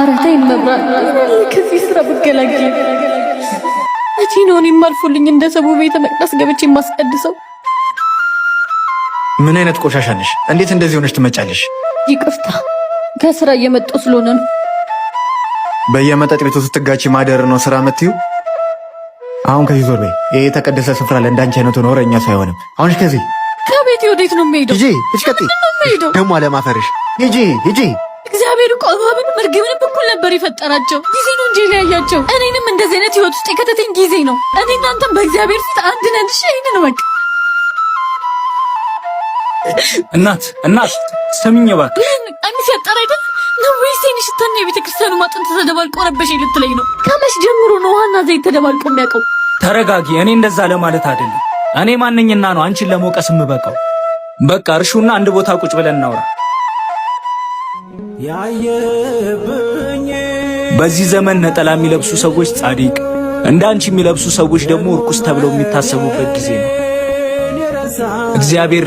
አረታይን መብራት ከዚህ ስራ ብገላገል እቺ ነው እኔም አልፎልኝ እንደ ሰው ቤተ መቅደስ ገብቼ ማስቀድሰው። ምን አይነት ቆሻሻ ነሽ? እንዴት እንደዚህ ሆነሽ ትመጫለሽ? ይቅርታ ከስራ እየመጣሁ ስለሆነ ነው። በየመጠጥ ቤቱ ስትጋቺ ማደር ነው ስራ መትዩ? አሁን ከዚህ ዞር በይ። ይሄ የተቀደሰ ስፍራ ለእንዳንቺ አይነቱ ኖረኛ ሳይሆንም። አሁንሽ ከዚህ ከቤት ወዴት ነው የምሄደው? ሂጂ እሽቀጥ ደግሞ አለማፈርሽ። ሂጂ ሂጂ። እግዚአብሔር እኮ እባብን መርግብንም እኩል ነበር የፈጠራቸው። ጊዜ ነው እንጂ ያያቸው። እኔንም እንደዚህ አይነት ህይወት ውስጥ የከተተኝ ጊዜ ነው። እኔ እናንተም በእግዚአብሔር ፊት አንድ ነን። እሺ ይሄንን በቃ እናት ሰሚኝ እባክሽ። ቀሚስ ያጠረ አይደል ነው ወይስ የኔ ሽታና የቤተ ክርስቲያኑ ማጥንት ተደባልቆ ረበሽ ልትለኝ ነው? ከመች ጀምሮ ነው ውሃና ዘይት ተደባልቆ የሚያውቀው? ተረጋጊ። እኔ እንደዛ ለማለት አይደለም። እኔ ማንኝና ነው አንቺን ለመውቀስ የምበቃው? በቃ እርሹና አንድ ቦታ ቁጭ ብለን እናውራ። በዚህ ዘመን ነጠላ የሚለብሱ ሰዎች ጻድቅ፣ እንዳንቺ የሚለብሱ ሰዎች ደግሞ እርኩስ ተብለው የሚታሰቡበት ጊዜ ነው። እግዚአብሔር